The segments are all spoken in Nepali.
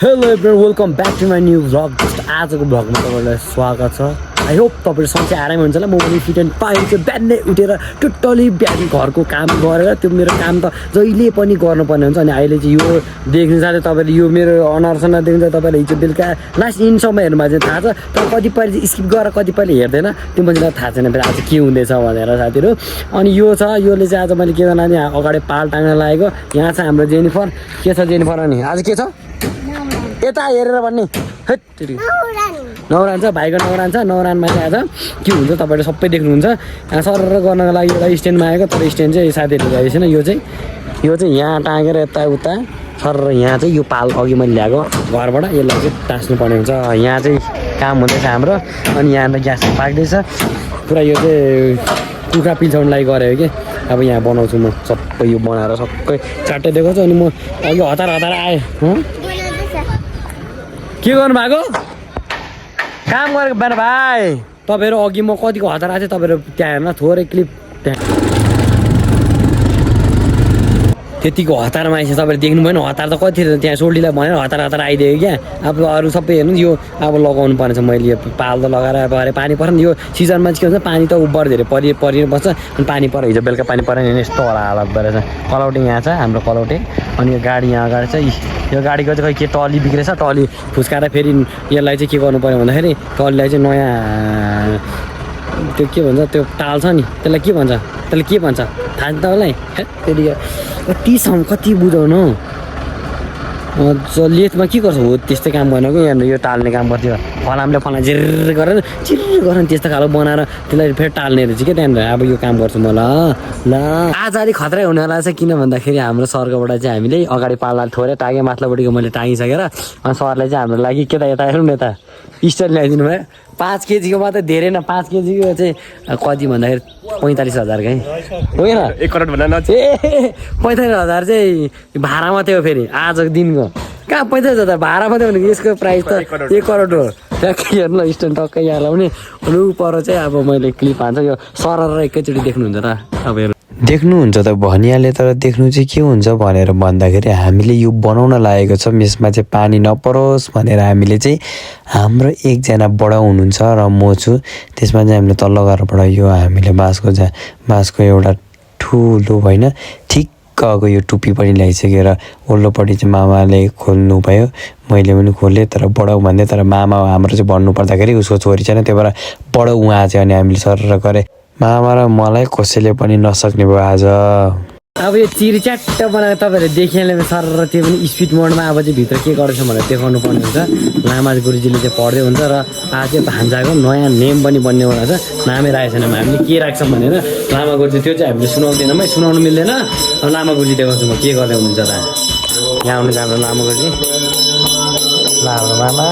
Hello everyone welcome back to my new vlog. Just आजको भ्लगमा तपाईँलाई स्वागत छ। आई होप तपाईँहरू सन्चै आरामै हुन्छ होला। म पनि फिट एन्ड फाइन चाहिँ बिहानै उठेर टोटली बिहान घरको काम गरेर त्यो मेरो काम त जहिले पनि गर्नुपर्ने हुन्छ। अनि अहिले चाहिँ यो देख्नु साथै तपाईँले यो मेरो अनुहारसँग देख्नुहुन्छ। तपाईँले हिजो बेलुका लास्ट इनसम्महरूमा चाहिँ थाहा छ, तर कतिपय चाहिँ स्किप गरेर कतिपयले हेर्दैन, त्यो मान्छेलाई थाहा छैन फेरि आज के हुँदैछ भनेर साथीहरू। अनि यो छ, योले चाहिँ आज मैले के गर्नु यहाँ अगाडि पाल टाङ्न लागेको। यहाँ छ हाम्रो जेनिफर। के छ जेनिफर? अनि आज के छ यता हेरेर भन्ने नौरान छ, भाइको नौरान छ। नौरानमा चाहिँ आज के हुन्छ तपाईँले सबै देख्नुहुन्छ। यहाँ सरर गर्नको लागि एउटा स्ट्यान्डमा आएको, तर स्ट्यान्ड चाहिँ साथीहरू ल्याएको छैन। यो चाहिँ यहाँ टाँगेर यताउता सर यहाँ चाहिँ यो पाल अघि मैले ल्याएको घरबाट, यसलाई चाहिँ टाँस्नु पर्ने हुन्छ। यहाँ चाहिँ काम हुँदैछ हाम्रो। अनि यहाँ त ग्यास पाक्दैछ पुरा। यो चाहिँ कुखुरा पिल्चाउनु लागि गरेको कि अब यहाँ बनाउँछु म सबै। यो बनाएर सबै चाट्टै दिएको छु। अनि म अघि हतार आएँ। के गर्नु भएको? काम गरेको बेर भाइ तपाईँहरू अघि म कतिको हतार आएको थिएँ तपाईँहरू त्यहाँ हेर्न थोरै क्लिप त्यहाँ त्यतिको हतारमा आइसक्यो। तपाईँले देख्नु भएन हतार त कति थियो त्यहाँ सोल्टीलाई भनेर हतार आइदियो क्या। अब अरू सबै हेर्नु यो अब लगाउनु पर्ने छ। मैले यो पाल त लगाएर भरे पानी पर्छ यो सिजनमा चाहिँ के हुन्छ, पानी त उब्बर धेरै परिनु पर्छ। अनि पानी पर हिजो बेलुका पानी परेन भने यस्तो होला हालत भएर छ। कलौटे यहाँ छ हाम्रो कलौटे। अनि यो गाडी यहाँ अगाडि छ। यो गाडीको चाहिँ खै के टली बिग्रेछ, टली फुस्काएर फेरि यसलाई चाहिँ के गर्नु पऱ्यो भन्दाखेरि टलीलाई चाहिँ नयाँ त्यो के भन्छ त्यो टाल छ नि त्यसलाई के भन्छ थाहा छ तपाईँलाई? त्यति कति बुझाउनु लेथमा के गर्छ हो त्यस्तै काम गर्न कि यहाँ यो टाल्ने काम गर्थ्यो। फलामले झिर गरेर त्यस्तो खालको बनाएर त्यसलाई फेरि टाल्ने रहेछ क्या। त्यहाँनिर अब यो काम गर्छु म। ल आज अलिक खतरै हुनेवाला छ। किन भन्दाखेरि हाम्रो सरकोबाट चाहिँ हामीले अगाडि पाल्दा थोरै टाँगे माथिल्लोपट्टिको मैले टाँगिसकेर अनि सरलाई चाहिँ हाम्रो लागि के त यता हेरौँ न यता स्टल ल्याइदिनु भयो। 5 केजीको मात्रै धेरै न, 5 केजीको चाहिँ कति भन्दाखेरि 45,000 है होइन 1 करोड भन्दा न। 45,000 चाहिँ भाडा मात्रै हो। फेरि आजको दिनको कहाँ 45,000 भाडा मात्रै भनेको यसको प्राइस त 1 करोड हो। ट्याक्कै हेर्नु न स्ट्यान्ड टक्कै यहाँ लाउने। अनि पर चाहिँ अब मैले क्लिप हान्छ यो सरर एकैचोटि देख्नुहुन्छ र तपाईँहरू देख्नुहुन्छ त भनिहाले। तर देख्नु चाहिँ के हुन्छ भनेर भन्दाखेरि हामीले यो बनाउन लागेको छ यसमा चाहिँ पानी नपरोस् भनेर। हामीले चाहिँ हाम्रो एकजना बडा हुनुहुन्छ र म छु, त्यसमा चाहिँ हामीले तल्लो घरबाट यो हामीले बाँसको एउटा ठुलो होइन ठिक्कको यो टुप्पी पनि ल्याइसकेर ओल्लोपट्टि चाहिँ मामाले खोल्नु भयो, मैले पनि खोलेँ। तर बडा भन्दै तर मामा हाम्रो चाहिँ भन्नु पर्दाखेरि उसको छोरी छैन, त्यही भएर बडा उहाँ चाहिँ। अनि हामीले सर गरे मामा र मलाई कसैले पनि नसक्ने भयो आज। अब यो चिरी च्याट्ट बनाएर तपाईँहरूले देखिहाल्ने सर र त्यो पनि स्पिड मोडमा अब चाहिँ भित्र के गर्दैछ भनेर देखाउनु पर्ने हुन्छ। लामा गुरुजीले चाहिँ पढ्दै हुन्छ र आज चाहिँ भान्जाको नयाँ नेम पनि बन्नेवाला छ। नामै राखेको छैन हामीले के राख्छौँ भनेर लामा गुरुजी त्यो चाहिँ हामीले सुनाउँदैनौँ है, सुनाउनु मिल्दैन। अब लामा गुरुजी देखाउँछु म के गर्दै हुनुहुन्छ त। यहाँ आउनुहुन्छ हाम्रो लामा गुरुजी। ल हाम्रो मामा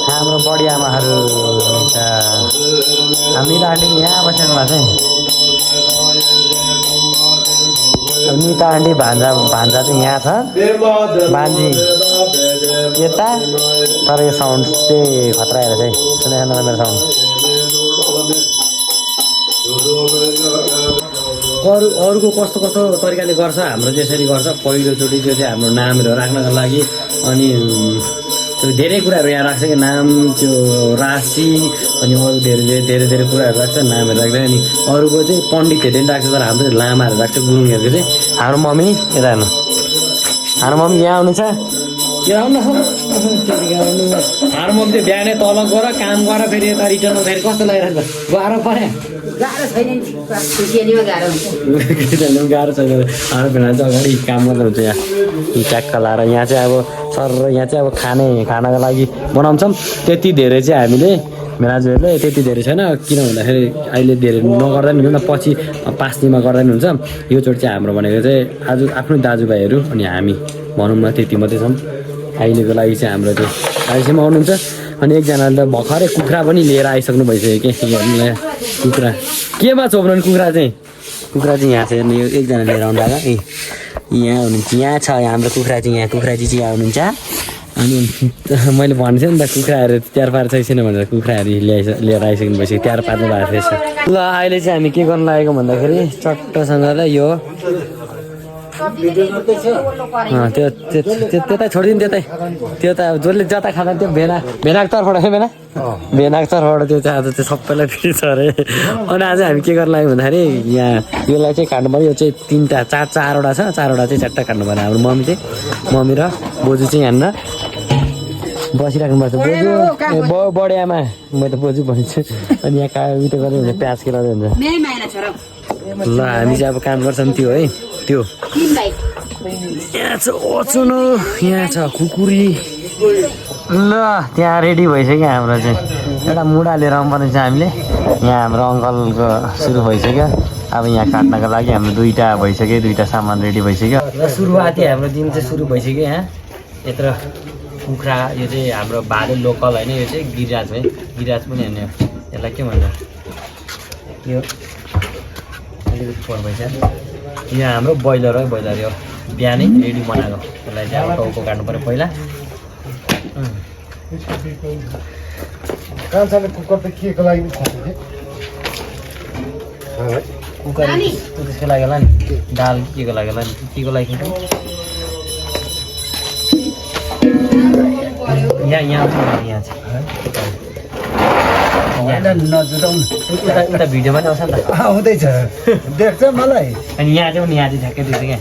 हाम्रो बडी आमाहरू हुन्छ। हामी आन्टी यहाँ बसेको भएको चाहिँ निता आन्टी भान्जा चाहिँ यहाँ छ, बान्जी यता। तर यो साउन्ड चाहिँ खतरा आएर चाहिँ सुनेन मेरो साउन्ड। अरूको कस्तो तरिकाले गर्छ, हाम्रो त्यसरी गर्छ। पहिलोचोटि त्यो चाहिँ हाम्रो नामहरू राख्नको लागि। अनि त्यो धेरै कुराहरू यहाँ राख्छ कि नाम, त्यो राशि अनि अरू धेरै कुराहरू राख्छ नामहरू राख्दैन। अनि अरूको चाहिँ पण्डितहरूले पनि राख्छ, तर हाम्रो लामाहरू राख्छ गुरुङहरूको चाहिँ। हाम्रो मम्मी यता हेर्नु, हाम्रो मम्मी यहाँ आउनु छ। आउनु हाम्रो मम्मी चाहिँ बिहानै तल गएर काम गरेर फेरि यता रिटर्न फेरि कस्तो लागिरहेको छ? गाह्रो पऱ्यो? गाह्रो छैन, गाह्रो छैन। हाम्रो भेना चाहिँ अगाडि काम गर्दा हुन्छ यहाँ ट्याक्क लाएर। यहाँ चाहिँ अब सर यहाँ चाहिँ अब खानाको लागि बनाउँछौँ। त्यति धेरै चाहिँ हामीले मेराजुहरूले त्यति धेरै छैन। किन भन्दाखेरि अहिले धेरै नगर्दा पनि हुन्छ, पछि 5 दिनमा गर्दा पनि हुन्छ। योचोटि चाहिँ हाम्रो भनेको चाहिँ आज आफ्नो दाजुभाइहरू अनि हामी भनौँ न त्यति मात्रै छौँ अहिलेको लागि चाहिँ। हाम्रो चाहिँ अहिलेसम्म आउनुहुन्छ। अनि एकजनाले त भर्खरै कुखुरा पनि लिएर आइसक्नु भइसक्यो कि गर्नुलाई। कुखुरा केमा छोप्नु कुखुरा चाहिँ यहाँ छ हेर्नु। यो एकजना लिएर आउनु लाग्यो। यहाँ हुनुहुन्छ, यहाँ छ हाम्रो कुखुरा चाहिँ। यहाँ कुखुराजी चाहिँ आउनुहुन्छ। अनि मैले भनेको थिएँ नि त कुखुराहरू तयार पारेको छैन भनेर, कुखुराहरू लिएर आइसक्नु भइसक्यो, तयार पार्नु भएको रहेछ। ल अहिले चाहिँ हामी के गर्नु लागेको भन्दाखेरि चट्टसँगलाई यो त्यतै छोडिदिनु त्यतै त्यो त अब जसले जता खाँदा त्यो भेनाको तर्फबाट है भेनाको तर्फबाट त्यो चाहिँ आज चाहिँ सबैलाई फ्री छ अरे। अनि आज हामी के गर्न लाग्यो भन्दाखेरि यहाँ यसलाई चाहिँ काट्नु पऱ्यो। यो चाहिँ चारवटा छ, चारवटा चाहिँ चारवटा काट्नु पऱ्यो। हाम्रो मम्मी र बोजू चाहिँ यहाँनिर बसिराख्नुपर्छ। बोजू बढे आमा, म त बोजू भनिन्छु। अनि यहाँ उयो गर्दै हुन्छ, प्याज केलाउँदै हुन्छ। ल हामी चाहिँ अब काम गर्छौँ त्यो है, त्यो यहाँ छ ओचुनो, यहाँ छ खुकुरी। ल त्यहाँ रेडी भइसक्यो हाम्रो चाहिँ एउटा मुढा लिएर आउनुपर्ने छ हामीले। यहाँ हाम्रो अङ्कलको सुरु भइसक्यो। अब यहाँ काट्नको लागि हाम्रो दुईवटा भइसक्यो, दुईवटा सामान रेडी भइसक्यो। र सुरुवाती हाम्रो दिन चाहिँ सुरु भइसक्यो। यहाँ यत्र कुखुरा, यो चाहिँ हाम्रो भाले लोकल होइन, यो चाहिँ गिराज है, गिराज पनि होइन, यसलाई के भन्छ यो अलिकति फोहोर भइसक्यो। यहाँ हाम्रो ब्रोइलर है, ब्रोइलर यो बिहानै रेडी बनाएको। यसलाई चाहिँ अब टाउको काट्नु पऱ्यो पहिला। कुकर त के को लागि कुकर त्यसको लागि होला नि, दाल के को लागि होला नि, के को लागि यहाँ उता भिडियोमा नि आउँछ नि त, आउँदैछ देख्छ मलाई। अनि यहाँ चाहिँ ठ्याक्कै देख्छ क्या।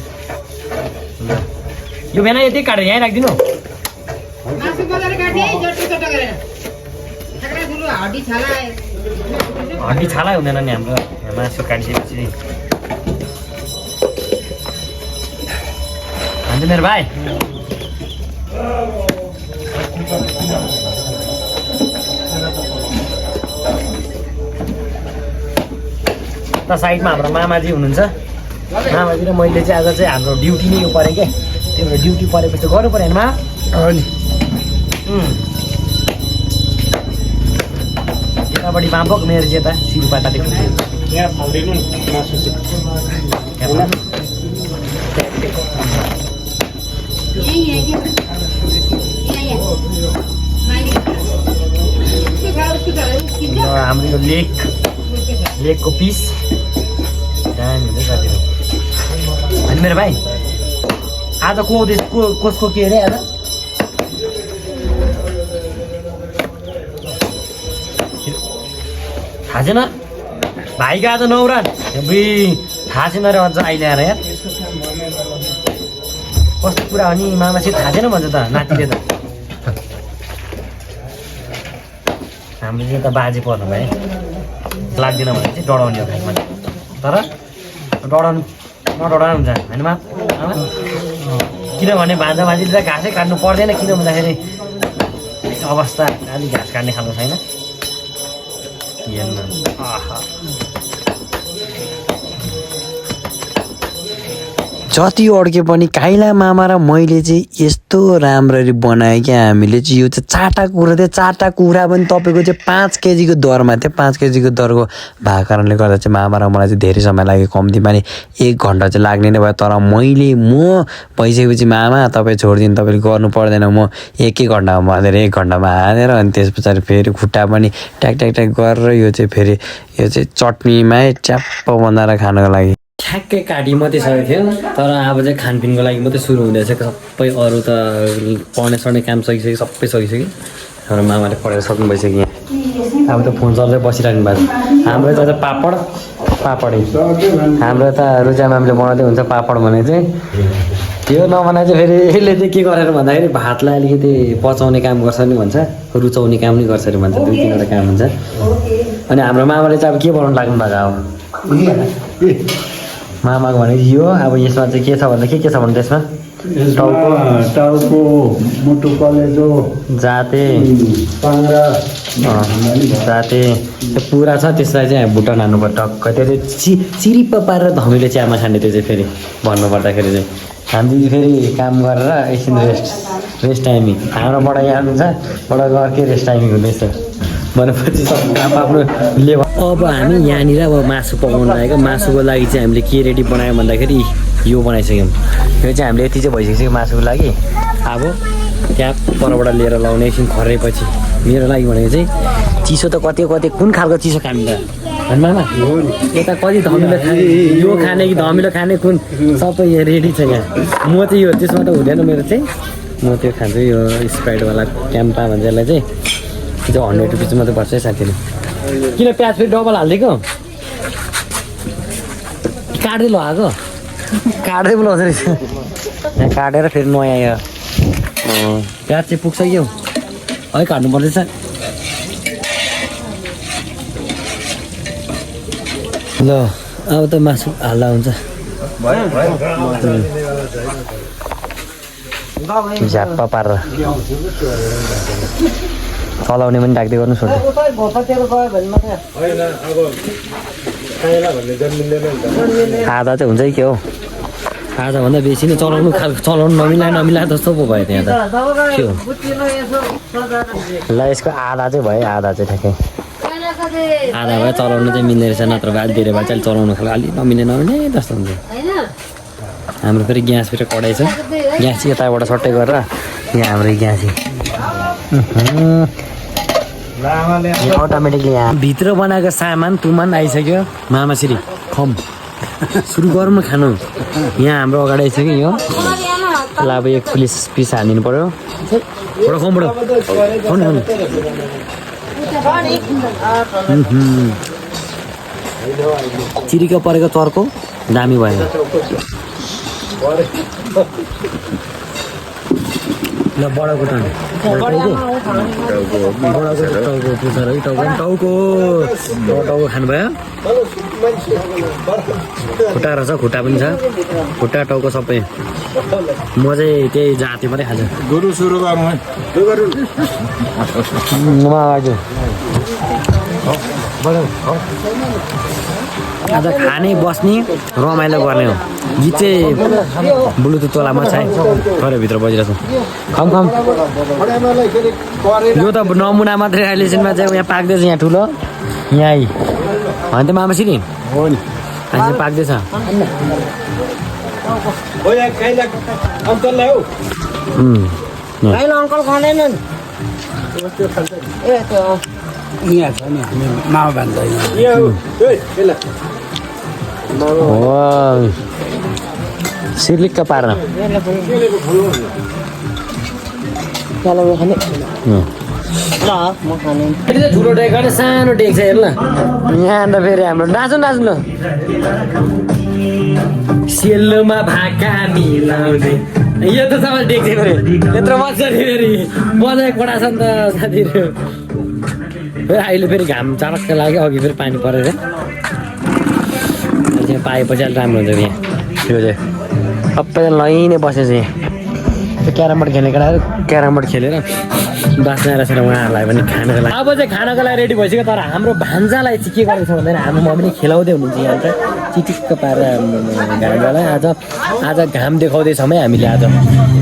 यो बिहान यति काटेर यहीँ राखिदिनु। हड्डी छालै हुँदैन नि हाम्रो मासु काटिसकेपछि। हुन्छ मेरो भाइ। त साइडमा हाम्रो मामाजी हुनुहुन्छ। मामाजी र मैले चाहिँ आज चाहिँ हाम्रो ड्युटी नै यो पऱ्यो क्या। त्यही भएर ड्युटी परेपछि गर्नु पऱ्यो नि मा। यतापट्टि बाम्पक मेरो चाहिँ यता सिरुपाटादेखि हाम्रो यो लेगको पिस दामी हुन्छ साथीहरू। अनि मेरो भाइ आज कसको के अरे आज थाहा छैन भाइको आज नौरान थाहा छैन र अझ अहिले आएर यार कस्तो कुरा हो नि मामासित थाहा छैन भन्छ त नातिले त। हामीले चाहिँ त बाजे पर्नु भयो लाग्दैन भने चाहिँ डढाउने हो खासमा, तर नडढाउनु हुन्छ होइन मा आमा। किनभने भान्जा भान्जीले त घाँसै काट्नु पर्दैन, किन भन्दाखेरि अवस्था अलिक घाँस काट्ने खालको छैन। जति अड्के पनि काइला मामा र मैले चाहिँ यस्तो राम्ररी बनाएँ क्या। हामीले चाहिँ यो चाहिँ चारवटा कुखुरा थियो, चारवटा कुखुरा पनि तपाईँको चाहिँ 5 केजीको दरमा थियो। 5 केजीको दरको भएको कारणले गर्दा चाहिँ मामा र मलाई चाहिँ धेरै समय लाग्यो, कम्तीमा नि 1 घन्टा चाहिँ लाग्ने नै भयो। तर म भइसकेपछि मामा तपाईँ छोडिदिनु, तपाईँले गर्नु पर्दैन, म 1 घन्टामा भनेर 1 घन्टामा हानेर अनि त्यस पछाडि फेरि खुट्टा पनि ट्याक ट्याक ट्याक गरेर यो चाहिँ फेरि यो चाहिँ चटनीमा च्याप्प बनाएर खानको लागि ठ्याक्कै काटी मात्रै सकेको थियो। तर अब चाहिँ खानपिनको लागि मात्रै सुरु हुँदैछ। सबै अरू त पढ्ने सढ्ने काम सकिसक्यो, सबै सकिसक्यो। हाम्रो मामाले पढेर सक्नु भइसक्यो। यहाँ अब त फोन चल्दै बसिराख्नु भएको छ। हाम्रो त पापडै हाम्रो त रुचा मामले बनाउँदै हुन्छ पापड भने चाहिँ। त्यो नबनाए चाहिँ फेरि यसले चाहिँ के गरेर भन्दाखेरि भातलाई अलिकति पचाउने काम गर्छ नि भन्छ, रुचाउने काम नि गर्छ अरे भन्छ, 2-3वटा काम हुन्छ। अनि हाम्रो मामाले चाहिँ अब के बनाउनु लाग्नु भएको अब मामाको भने यो अब यसमा चाहिँ के छ भन्दा के छ भन्दा त्यसमा टाउको मुटु कलेजो जाते त्यो पुरा छ। त्यसलाई चाहिँ भुटान हान्नु पर्छ टक्क। त्यो चाहिँ चिरिप्प पारेर धमिलो च्यामा खाने। त्यो चाहिँ फेरि भन्नुपर्दाखेरि चाहिँ हामी फेरि काम गरेर एकछिन रेस्ट टाइमिङ हाम्रो बडा यहाँ हुनुहुन्छ, बडाको अर्कै रेस्ट टाइमिङ हुँदैछ भनेपछि सब आफ्नो लेभल। अब हामी यहाँनिर अब मासु पकाउनु लागेको। मासुको लागि चाहिँ हामीले के रेडी बनायौँ भन्दाखेरि यो बनाइसक्यौँ। यो चाहिँ हामीले यति चाहिँ भइसक्यो मासुको लागि। अब त्यहाँ परबाट लिएर लाउने एकछिन खरेपछि मेरो लागि भनेको चाहिँ चिसो त कति कुन खालको चिसो खानु त होइन मामा यता कति धमिलो खाने यो खाने कि धमिलो खाने कुन सबै यहाँ रेडी छ यहाँ म चाहिँ यो त्यसमा त हुँदैन मेरो चाहिँ म त्यो खान्छु यो स्प्राइटवाला क्याम्पा भन्छ यसलाई चाहिँ त्यो 100 रुपिस मात्रै पर्छ है साथीले किन प्याज फेरि डबल हालिदिएको काट्दै लगाएको काट्दै बोलाउँछ रहेछ यहाँ काटेर फेरि नयाँ यो प्याज चाहिँ पुग्छ कि हो है काट्नु पर्दैछ ल अब त मासु हाल्दा हुन्छ झ्याप्पा पारेर चलाउने पनि ढाक्दै गर्नु छोड्छ आधा चाहिँ हुन्छ कि हो आधाभन्दा बेसी नै चलाउनु नमिला जस्तो पो भयो त्यहाँ त के हो ल यसको आधा चाहिँ भयो आधा चाहिँ ठ्याक्कै आधा भयो चलाउनु चाहिँ मिल्ने रहेछ नत्र भए धेरै भए चाहिँ चलाउनु खालको अलिक नमिल्ने जस्तो हुन्छ हाम्रो फेरि ग्यास फेरि कडाइ छ ग्यास चाहिँ यताबाट सट्टै गरेर यहाँ हाम्रो ग्यास अटोमेटिकली यहाँ भित्र बनाएको सामान तुमान आइसक्यो मामाश्री खम सुरु गरौँ न खानु यहाँ हाम्रो अगाडि आइसक्यो यो ल अब एक पिस हालिदिनु पऱ्यो बडो चिरिका परेको चर्को दामी भयो ल बडाको टाउको खानुभयो खुट्टा रहेछ खुट्टा पनि छ खुट्टा टाउको सबै म चाहिँ त्यही जाति मात्रै खान्छु आज खाने बस्ने रमाइलो गर्ने हो गीत चाहिँ ब्लुटुथ तलामा छ है भित्र बजिरहेको छ खम यो त नमुना मात्रै अहिलेसम्ममा चाहिँ यहाँ पाक्दैछ यहाँ ठुलो यहाँ होइन त मामाश्री हो नि पाक्दैछ अङ्कल खाँदैनन् मामा भन्दैन सिर्लिक्क पारेर ठुलो डेक गर्ने सानो डेक छ हेर्नु यहाँ अन्त फेरि हाम्रो नाच्नु ल सेलोमा भाका मिलाउँदै यो त सबै डेक थियो फेरि यत्रो मजाले फेरि मजा कोडा छ नि त साथीहरू फेरि अहिले फेरि घाम चाडक्क लाग्यो अघि फेरि पानी परेर त्यहाँ पाएपछि अलिक राम्रो हुन्छ यहाँ त्यो चाहिँ सबैजना लैनै बसेछ यहाँ क्यारम बोर्ड खेल्ने केटाहरू क्यारम बोर्ड खेलेर बाँच्न रहेछ र उहाँहरूलाई पनि खानको लागि अब चाहिँ खानको लागि रेडी भइसक्यो तर हाम्रो भान्जालाई चाहिँ के गरेको छ भन्दाखेरि हाम्रो मम्मीले खेलाउँदै हुनुहुन्छ यहाँ त चिटिक्क पारेर भान्जालाई आज घाम देखाउँदैछौँ है हामीले आज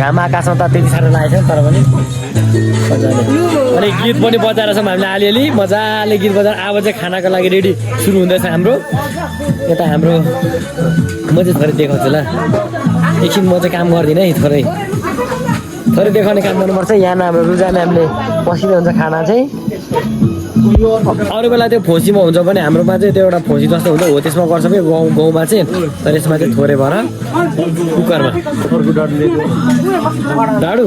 घाम आकाशमा त त्यति साह्रो लागेको छैन तर पनि मजाले अनि गीत पनि बजाएर छौँ हामीले अलिअलि मजाले गीत बजाएर अब चाहिँ खानाको लागि रेडी सुरु हुँदैछ हाम्रो यता हाम्रो म चाहिँ थोरै देखाउँछु ल एकछिन म चाहिँ काम गर्दिनँ है थोरै देखाउने काम गर्नुपर्छ यहाँ हाम्रो रुजा म्यामले पसिलो हुन्छ खाना चाहिँ अरू बेला त्यो फोसीमा हुन्छ भने हाम्रोमा चाहिँ त्यो एउटा फोसी जस्तो हुन्छ हो त्यसमा गर्छ कि गाउँमा चाहिँ तर यसमा चाहिँ थोरै भएर कुकरमा डाडु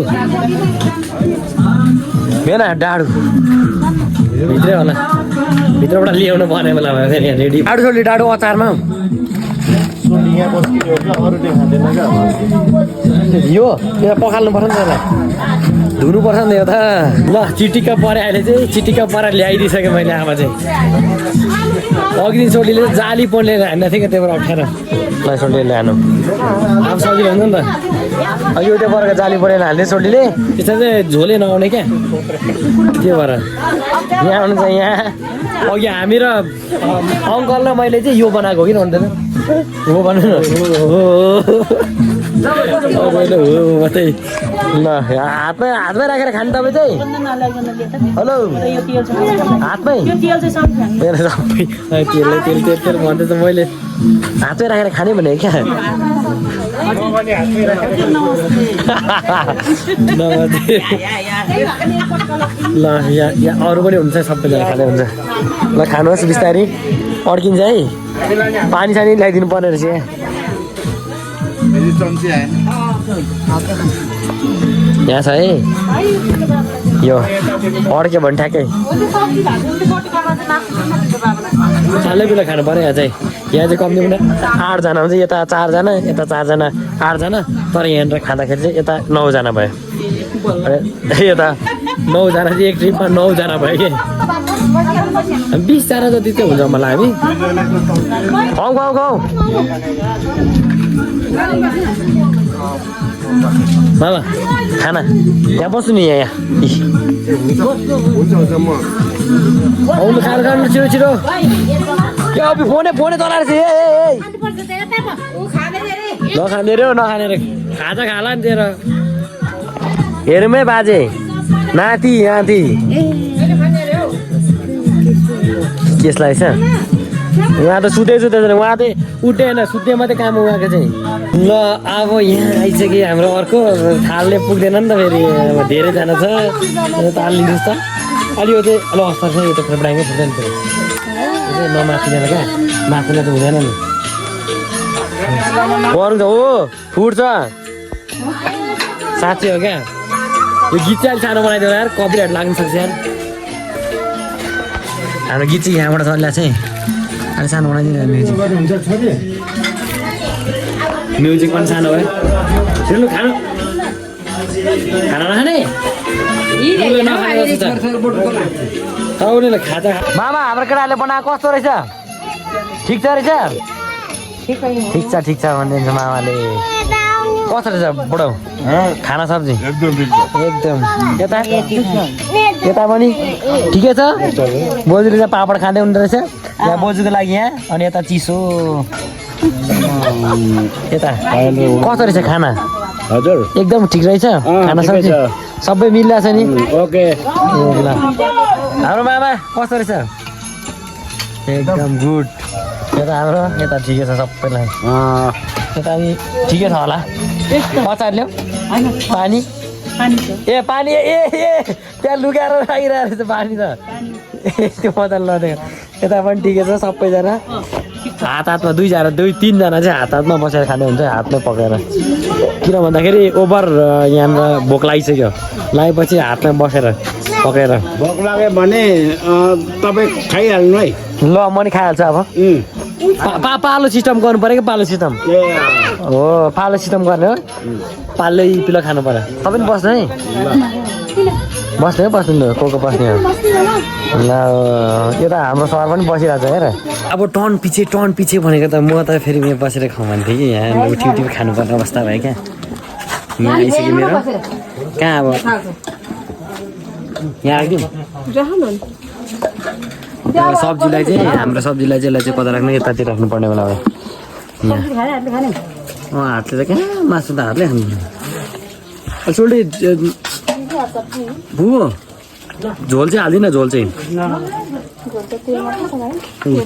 हेर डाडु भित्रै होला भित्रबाट ल्याउनु पर्ने बेला भयो फेरि यहाँ रेडी डाडु सोली डाडु अचारमा यो पखाल्नु पर्छ नि त्यसलाई धुनु पर्छ नि यो त ल चिटिक्क परे अहिले चाहिँ चिटिक्क परेर ल्याइदिइसकेँ मैले आमा चाहिँ अघि दिन सोलीले जाली पनि लिएर हान्दा थियो क्या त्यहाँबाट अप्ठ्यारो ल सोलीले ल्यानु अब सजिलो हुन्छ नि त अघि त्यो परेको जाली परेर हाल्ने सोलीले त्यसमा चाहिँ झोले नआउने क्या त्यो भएर यहाँ आउनु चाहिँ यहाँ अघि हामी र अङ्कल र मैले चाहिँ यो बनाएको हो कि भन्दैन हो भन्नु न हो मात्रै ल हातमै राखेर खानु तपाईँ चाहिँ हेलो हातमै मेरो सबै तेल भन्दैछ मैले हातमै राखेर खाने भनेको क्या ल यहाँ अरू पनि हुन्छ सबैजना खाने हुन्छ ल खानुहोस् बिस्तारै अड्किन्छ है पानी सानी ल्याइदिनु पर्ने रहेछ यहाँ छ है यो अड्क्यो भने ठ्याक्कै चालै बेला खानु पर्यो यहाँ चाहिँ कम्ती पनि 8जना हुन्छ यता 4जना यता 4जना 8जना तर यहाँनिर खाँदाखेरि चाहिँ यता 9जना भयो यता 9जना चाहिँ एक ट्रिपमा 9जना भयो कि 20 जना जति चाहिँ हुन्छ मलाई हामी खाऊ मामा खाना यहाँ बस्नु नि यहाँ आउनु खानु छिटो छिटो फोनै चलाएर नखाने रे नखाने रे खाजा खाला नि तेरो हेरौँ है बाजे नाति केस लागेछ उहाँ त सुतेछ उहाँ चाहिँ उठेन सुत्ने मात्रै काम उहाँको चाहिँ ल अब यहाँ आइसक्यो हाम्रो अर्को थालले पुग्दैन नि त फेरि धेरैजना छ थाल लिनुहोस् त अलि यो चाहिँ अलि अस्तर छ यो त फुटाइमै फुट्दैन फेरि नमाथिँदैन क्या माथिलाई त हुँदैन नि गरौँ त हो फुट्छ साँच्चै हो क्या यो गीत चाहिँ अलिक सानो बनाइदियो यार कपिराइट लाग्न सक्छ यार हाम्रो गीत चाहिँ यहाँबाट चलिरहेको छ है अलिक सानो बनाइदिनु म्युजिक पनि सानो भयो ठुलो खानु खाना नखाने खाजा मामा हाम्रो केटाहरूले बनाएको कस्तो रहेछ ठिक छ रहेछ ठिक छ भनिदिन्छ मामाले कस्तो रहेछ बुढो खाना सब्जी एकदम यता पनि ठिकै छ बोजूले चाहिँ पापड खाँदै हुँदो रहेछ यहाँ बोजूको लागि यहाँ अनि यता चिसो यता कस्तो रहेछ खाना हजुर एकदम ठिक रहेछ खाना सब्जी सबै मिलिरहेको छ नि ओके ल हाम्रो मामा कस्तो रहेछ एकदम गुड यता हाम्रो यता ठिकै छ सबैलाई यता नि ठिकै छ होला अचार ल्याऊ पानी ए पानी ए त्यहाँ लुगाएर राखिरहेको रहेछ पानी त त्यो मजाले लदेको यता पनि ठिकै छ सबैजना हातमा 2-3जना चाहिँ हातमा बसेर खाने हुन्छ हातमै पकाएर किन भन्दाखेरि ओभर यहाँनिर भोक लागिसक्यो लागेपछि हातमा बसेर पकाएर भोक लाग्यो भने तपाईँ खाइहाल्नु है ल म नि खाइहाल्छु अब पालो सिस्टम गर्नु पऱ्यो कि पालो सिस्टम हो पालो सिस्टम गर्ने हो पालै पिलो खानु पर्यो तपाईँ पनि बस्नु है बस्ने हो बस्नु को बस्ने हो ल यता हाम्रो सर पनि बसिरहेको छ हेर अब टर्न पछि भनेको त म त फेरि यहाँ बसेर खाउँ भन्थेँ कि यहाँ उठी खानुपर्ने अवस्था भयो क्या यहाँ आइसक्यो मेरो कहाँ अब यहाँ आइदिउँ सब्जीलाई चाहिँ हाम्रो सब्जीलाई चाहिँ कता राख्नु यतातिर राख्नुपर्ने बेला भयो यहाँ हातले त कहाँ मासु त हातले खानु सोल्टी भू झोल चाहिँ हाल्दिनँ झोल चाहिँ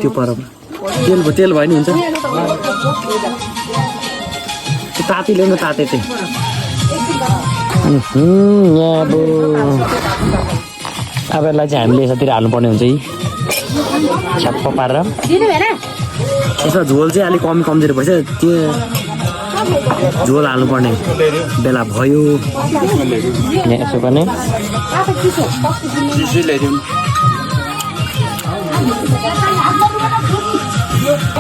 त्यो पर तेल भयो नि हुन्छ ताती ल्याउनु ताते चाहिँ यहाँ अब यसलाई चाहिँ हामीले यतातिर हाल्नुपर्ने हुन्छ है छप्प पारेर यसमा झोल चाहिँ अलिक कमजोरी भएछ त्यो झोल हाल्नुपर्ने बेला भयो यहाँ यसो गर्ने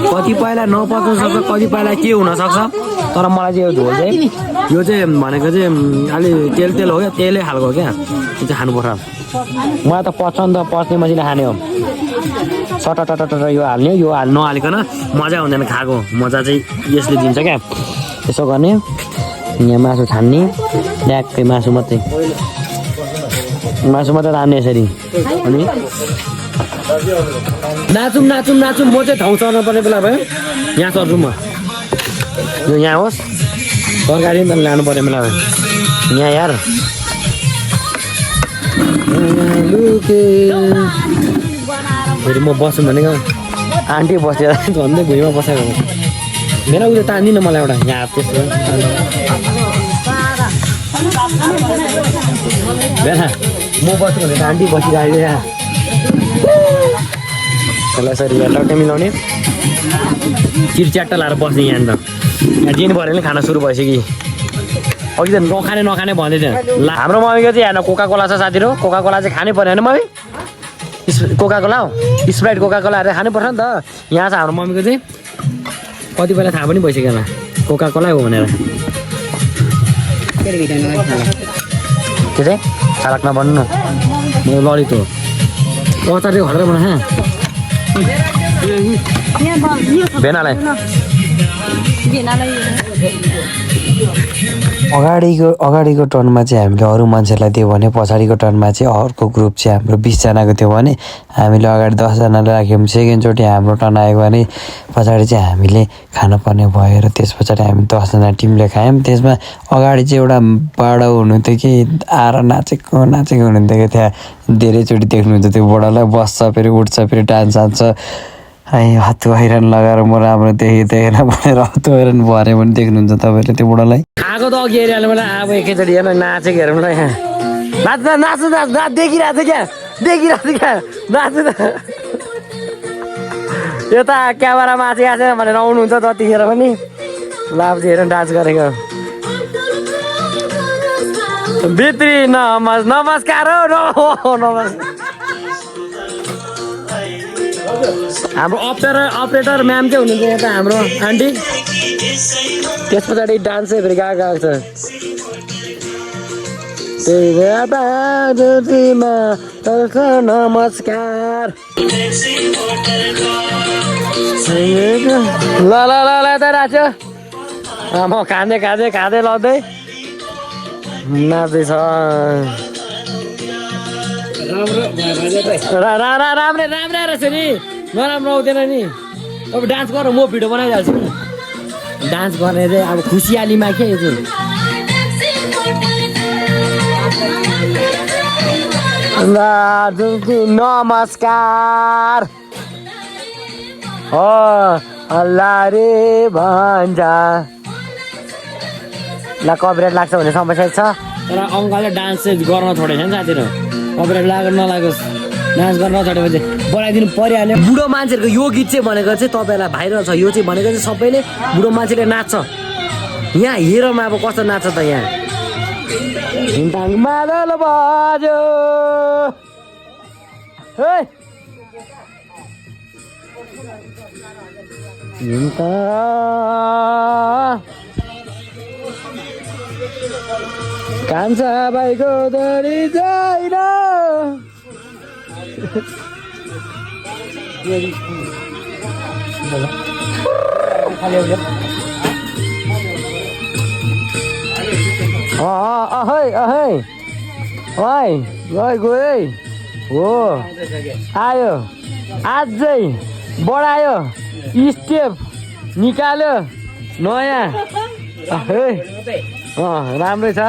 कतिपयलाई नपच्नु सक्छ कतिपयलाई के हुनसक्छ तर मलाई चाहिँ यो झोल चाहिँ यो चाहिँ भनेको चाहिँ अलि तेल हो क्या तेलै खालको हो क्या यो चाहिँ खानुपर्छ मलाई त पच्छ नि त पच्ने मान्छेले खाने हो सटट यो हाल्ने यो नहालिकन मजा हुँदैन खाएको मजा चाहिँ यसले दिन्छ क्या यसो गर्ने यहाँ मासु छान्ने ड्याक्कै मासु मात्रै तान्ने यसरी अनि नाचौँ म चाहिँ ठाउँ चढ्नु पर्ने बेला भयो यहाँ चढ्छु म यो यहाँ होस् तरकारी पनि लानु पर्ने बेला भयो यहाँ यार फेरि म बस्छु भनेको आन्टी बसेर झन्डै भुइँमा बसेको मेरो उसले तान्दिनँ मलाई एउटा यहाँ त्यस्तो म बस्छु भने त आन्टी बसिरहेको यहाँ यसलाई यसरी यहाँ टक्कै मिलाउने चिरच्याट्टा लाएर बस्ने यहाँ त यहाँ दिनभरि नै खाना सुरु भइसक्यो अघि त नखाने भन्दै थियो हाम्रो मम्मीको चाहिँ यहाँ कोका कोला छ साथीहरू कोका कोला चाहिँ खानै पर्यो होइन मम्मी कोका कोला हो स्प्राइट कोका कोलाहरू खानै पर्छ नि त यहाँ छ हाम्रो मम्मीको चाहिँ कति बेला थाहा पनि भइसक्यो होला कोका कोला हो भनेर त्यो चाहिँ चालक नभन्नु न मेरो ललित हो अचार चाहिँ घटेर बना भेनालाई अगाडिको टर्नमा चाहिँ हामीले अरू मान्छेलाई दियो भने पछाडिको टर्नमा चाहिँ अर्को ग्रुप चाहिँ हाम्रो 20जनाको थियो भने हामीले अगाडि 10जनालाई राख्यौँ सेकेन्डचोटि हाम्रो टर्न आयो भने पछाडि चाहिँ हामीले खानुपर्ने भयो र त्यस पछाडि हामी 10जना टिमले खायौँ त्यसमा अगाडि चाहिँ एउटा बाडा हुनुहुन्थ्यो कि आएर नाचेको हुनुहुन्थ्यो कि त्यहाँ धेरैचोटि देख्नुहुन्छ त्यो बडालाई बस्छ फेरि उठ्छ फेरि डान्स हान्छ हत्तु हैरान लगाएर म राम्रो देखेन भनेर हत्तु हैरान भरे भने देख्नुहुन्छ तपाईँले त्यो बुढालाई आएको त अघि एरियाले मलाई अब एकैचोटि हेर्नु नाचेको हेरौँ ल यहाँ नाच्नु देखिरहेको छ क्या नाच्नु त यो त क्यामेरामा आएको छैन भनेर आउनुहुन्छ जतिखेर पनि लाभ चाहिँ हेर डान्स गरेको भित्री नमस्कार हो नमस्कार हाम्रो अपरेटर म्याम चाहिँ हुनुहुन्छ यहाँ त हाम्रो आन्टी त्यस पछाडि डान्स चाहिँ फेरि गएको छ नमस्कार ल त राख्यो म खाँदै लड्दै नाच्दैछ राम्रै रहेछ नि नराम्रो आउँदैन नि अब डान्स गर म भिडियो बनाइहाल्छु नि डान्स गर्ने चाहिँ अब खुसियालीमा के यो नमस्कार हो अल्लाह रे भन्छ ल कपिराइट लाग्छ भन्ने समस्या छ तर अङ्कलले डान्स चाहिँ गर्न छोडेको छ नि साथीहरू कपिराइट लाग्यो नलागोस् डान्स गर्न नछोडेपछि बनाइदिनु परिहाल्यो बुढो मान्छेहरूको यो गीत चाहिँ भनेको चाहिँ तपाईँलाई भाइरल छ यो चाहिँ भनेको चाहिँ सबैले बुढो मान्छेले नाच्छ यहाँ हेरोमा अब कस्तो नाच्छ त यहाँ मादल बाज्यो कान्छा भाइको दरी छैन हो आयो अझै बढायो स्टेप निकाल्यो नयाँ राम्रै छ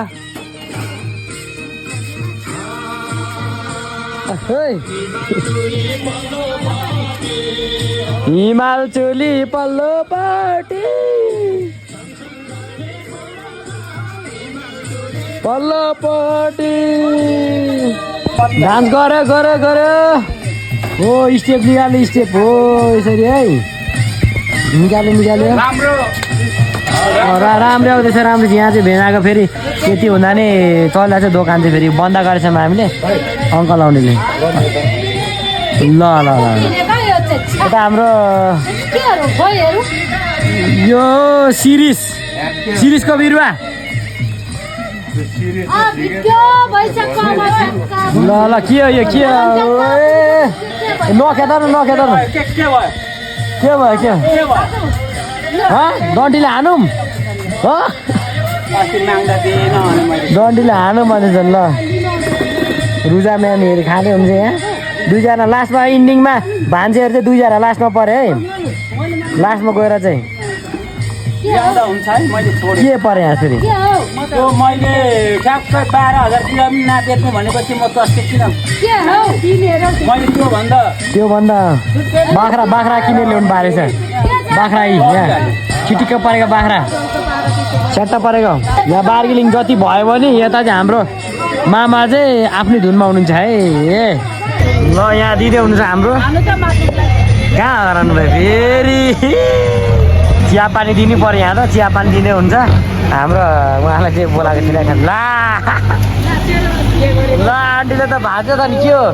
हिमाल चोली पल्लो पाटी डान्स गऱ्यो हो स्टेप निकाल्यो स्टेप हो यसरी है निकाल्यो राम्रो आउँदैछ राम्रो यहाँ चाहिँ भेनाएको फेरि यति हुँदा नि चल्दा चाहिँ दोकान चाहिँ फेरि बन्द गरेछौँ हामीले अङ्कल आउनेले ल यता हाम्रो यो सिरिसको बिरुवा ल के हो यो के नखेद के भयो डन्डीले हानौँ डन्डीले हानौँ भन्दैछ ल रुजा म्यामहरू खाँदै हुन्छ यहाँ 2जना लास्टमा इन्डिङमा भान्सेहरू चाहिँ 2जना लास्टमा पऱ्यो है लास्टमा गएर चाहिँ के पऱ्यो यहाँ फेरि मैले ठ्याक्कै 12,000 किलो पनि नापेको भनेपछि म तस्ति किन मैले त्योभन्दा बाख्रा किनेर ल्याउनु पारेछ बाख्रा यहाँ छिटिक्क परेको बाख्रा च्याट्ट परेको यहाँ बार्गेनिङ जति भयो भने यता चाहिँ हाम्रो मामा चाहिँ आफ्नै धुनमा हुनुहुन्छ है ए ल यहाँ दिँदै हुनुहुन्छ हाम्रो कहाँ हराउनु भयो फेरि चिया पानी दिनु पर्यो यहाँ त चिया पानी दिने हुन्छ हाम्रो उहाँलाई चाहिँ बोलाएको थिएन खान ल आन्टीले त भाँच्यो त नि के हो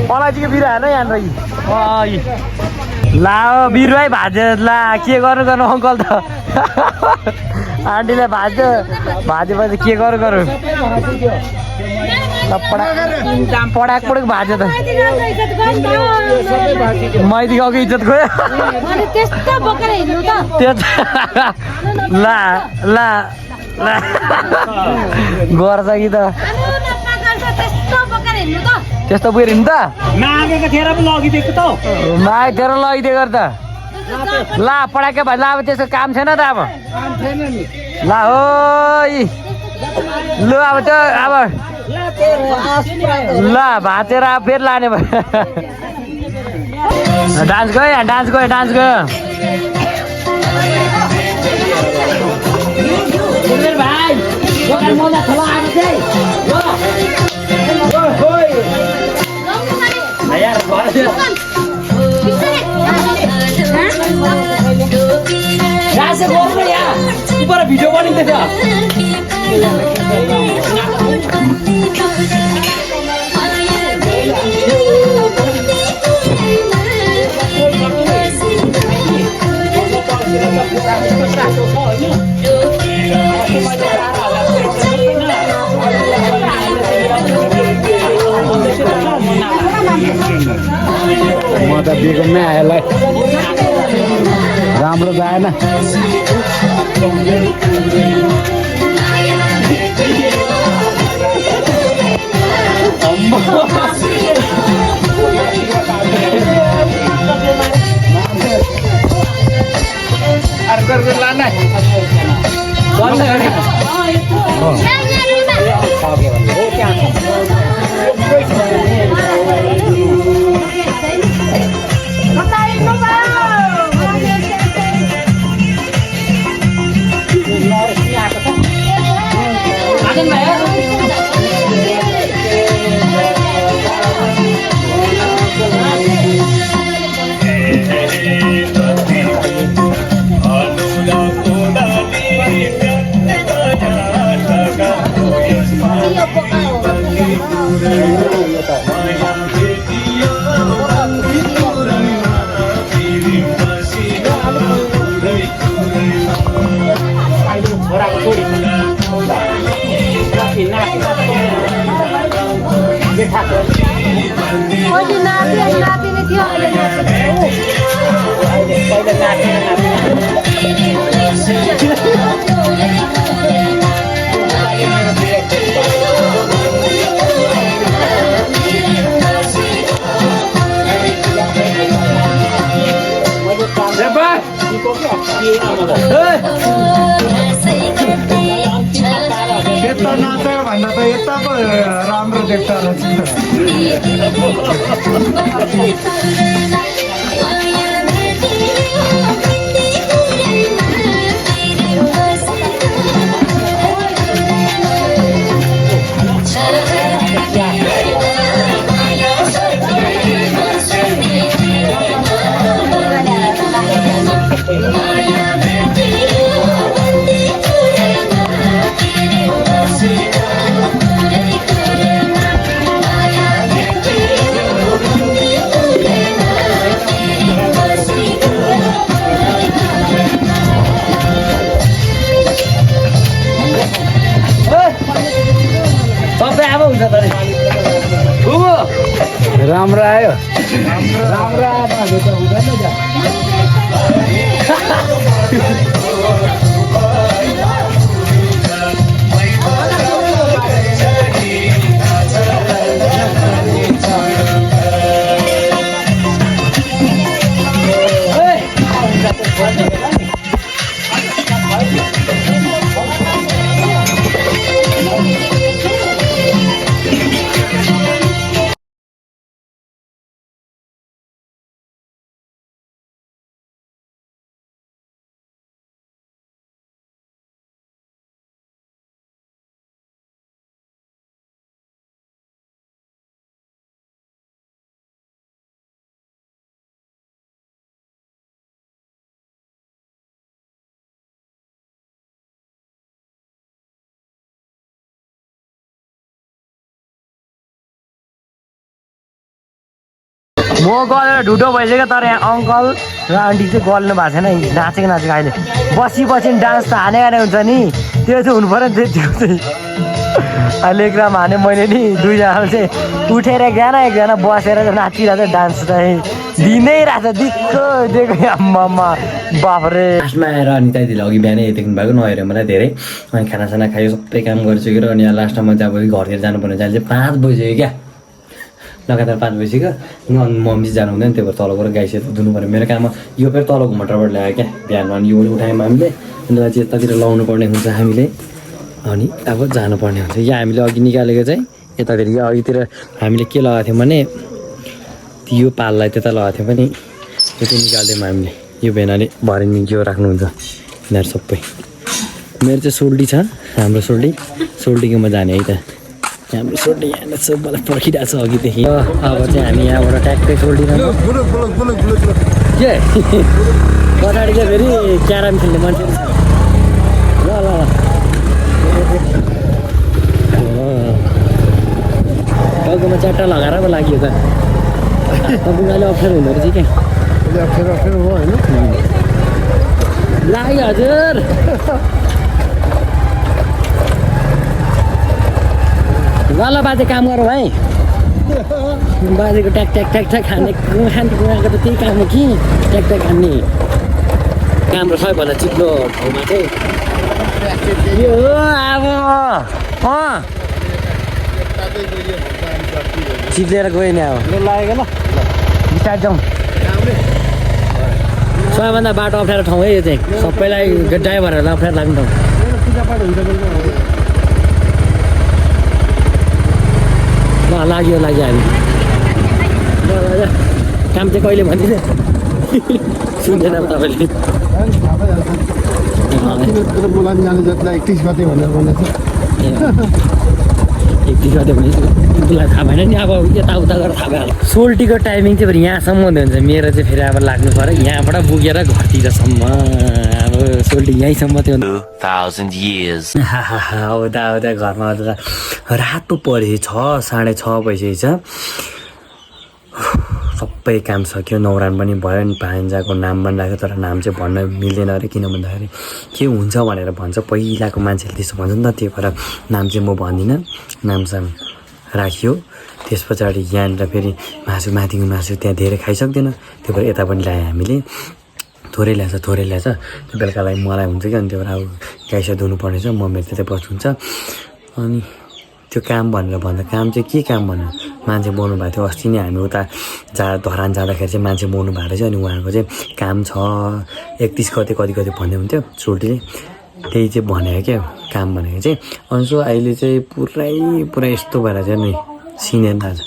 अलैँचीको बिरुवा हेर्नु यहाँ ला बिरुवै भाँच्यो ला के गर्नु अङ्कल त आन्टीले भाँचेपछि के गर्नु पडाक पडक भाँच्यो त मैदी गाउँको इज्जत गयो ला ला ला गर्छ कि त त्यस्तो पुगेर हिँड्नु त मागेको थिएर पो लगिदिएको त मागेर लगिदिएको त ला पडाके भाइ ला अब त्यसको काम छैन त अब ला हो लु अब त्यो अब ल भाँचेर अब फेरि लाने भयो डान्स गयो भाइ भिडियो बनिँदैछ म त बेगममै आएलाई राम्रो जाएन यता नाचेर भन्दा त यता पो राम्रो देख्छ राम्रो आयो राम्रो आयो म गलेर ढुटो भइसक्यो तर यहाँ अङ्कल र आन्टी चाहिँ गल्नु भएको छैन नाचेको अहिले बसी डान्स त हाने हुन्छ नि त्यो चाहिँ हुनु पऱ्यो नि त्यो चाहिँ अहिले एकदम हाने मैले नि दुईजना चाहिँ उठेर एकजना बसेर चाहिँ नाचिरहेको छ डान्स चाहिँ दिनै रहेछ दिक्क दिएको आम्मामा बाफरे लास्टमा आएर अनि त्यहाँदेखि अघि बिहानै देख्नु भएको नहेऱ्यो मलाई धेरै अनि खानासाना खायो सबै काम गरिसकेर अनि यहाँ लास्टमा चाहिँ अब घरतिर जानुपर्ने चाहिँ 5 बजिसक्यो क्या लगातार 5 बजिसक्यो अनि मम्मी चाहिँ जानु हुँदैन त्यही भएर तल गएर गाई सेतो धुनु पऱ्यो मेरो काममा यो फेरि तलको मोटरबाट ल्यायो क्या बिहान अनि यो उठायौँ हामीले अनि चाहिँ यतातिर लाउनु पर्ने हुन्छ हामीले अनि अब जानुपर्ने हुन्छ यहाँ हामीले अघि निकालेको चाहिँ यतातिर यो अघितिर हामीले के लगाएको थियौँ भने यो पाललाई त्यता लगाएको थियौँ पनि यो चाहिँ निकाल्थ्यौँ हामीले यो भेनाले भरिनी यो राख्नुहुन्छ यिनीहरू सबै मेरो चाहिँ सोल्टी छ हाम्रो सोल्टीकोमा जाने है त हाम्रो सोल्टी यहाँ छ मलाई पर्खिरहेको छ अघिदेखि अब चाहिँ हामी यहाँबाट ट्याक्कै सोल्टी के पछाडि चाहिँ फेरि क्यारम खेल्ने मान्छेहरू छ ल ल टाउकोमा च्याट्टा लगाएर पो लागि त तपाईँले अप्ठ्यारो हुँदो रहेछ क्या अप्ठ्यारो हो होइन लाग्यो हजुर ल बाजे काम गरौँ है बाजेको ट्याक ट्याक ट्याक ट्याक खाने खानेको त त्यही काम हो कि ट्याक ट्याक खाने हाम्रो सबैभन्दा चिप्लो ठाउँमा चाहिँ यो हो अब चिप्लेर गयो नि अब लागेको ल स्टार्ट जाउँ सबैभन्दा बाटो अप्ठ्यारो ठाउँ है यो चाहिँ सबैलाई ड्राइभरहरूलाई अप्ठ्यारो लाग्ने ठाउँ ल लाग्यो हामी ल काम चाहिँ कहिले भनिदिनु सुन्दैन तपाईँले 31 गते भनेर भनेको 31 गते भने उसलाई थाहा भएन नि अब यताउता गरेर थाहा भइहाल्यो सोल्टीको टाइमिङ चाहिँ फेरि यहाँसम्म हुन्छ मेरो चाहिँ फेरि अब लाग्नु पऱ्यो यहाँबाट पुगेर घरतिरसम्म अब सोल्टी यहीँसम्म त्यो 2000 years आउँदा घरमा आउँदा रातो परेछ 6:30 भइसकेको छ सबै काम सक्यो नौरान पनि भयो नि भान्जाको नाम पनि राख्यो तर नाम चाहिँ भन्न मिल्दैन अरे किन भन्दाखेरि के हुन्छ भनेर भन्छ पहिलाको मान्छेले त्यस्तो भन्छ नि त त्यही भएर नाम चाहिँ म भन्दिनँ नामसाम राखियो त्यस पछाडि यहाँनिर फेरि माथिको मासु त्यहाँ धेरै खाइसक्दैन त्यही भएर यता पनि ल्यायो हामीले थोरै ल्याएछ त्यो बेलुकालाई मलाई हुन्छ कि अनि त्यो भएर अब गाइसा धुनु पर्ने छ मम्मीहरू त्यतै बस्नुहुन्छ अनि त्यो काम भनेर भन्दा काम चाहिँ के काम भन्नु मान्छे बोल्नु भएको थियो अस्ति नै हामी उता धरान जाँदाखेरि चाहिँ मान्छे बोल्नु भएको रहेछ अनि उहाँको चाहिँ काम छ 31 गते कति भन्दै हुन्थ्यो सोल्टीले त्यही चाहिँ भनेको क्या काम भनेको चाहिँ अनि सो अहिले चाहिँ पुरै यस्तो भएर चाहिँ नि सिने दाज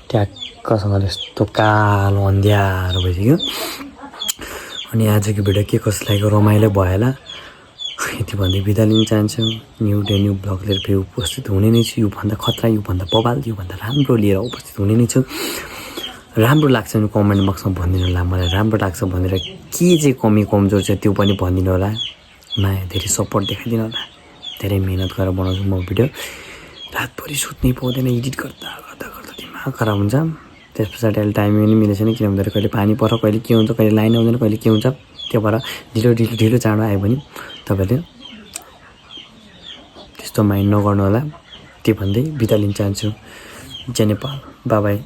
ट्याक्कसँगले यस्तो कालो अन्ध्यारो भइसक्यो अनि आजको भिडियो के कसो लागेको रमाइलो भयो होला यति भन्दै बिदा लिन चाहन्छु न्यू डे न्यू ब्लग लिएर फेरि उपस्थित हुने नै छु योभन्दा खतरा योभन्दा बवाल योभन्दा राम्रो लिएर उपस्थित हुने नै छु राम्रो लाग्छ भने कमेन्ट बक्समा भनिदिनु होला मलाई राम्रो लाग्छ भनेर के चाहिँ कमी कमजोर छ त्यो पनि भनिदिनु होला माया धेरै सपोर्ट देखाइदिनु होला धेरै मिहिनेत गरेर बनाउँछु म भिडियो रातभरि सुत्नै पाउँदैन एडिट गर्दा दिमाग खराब हुन्छ त्यस पछाडि अहिले टाइमिङ पनि मिलेको छैन किन भन्दाखेरि कहिले पानी पर्छ कहिले के हुन्छ कहिले लाइन आउँदैन कहिले के हुन्छ त्यो भएर ढिलो चाँडो आयो भने तपाईँले त्यस्तो माइन्ड नगर्नु होला त्यो भन्दै बिदा लिन चाहन्छु जय नेपाल बाई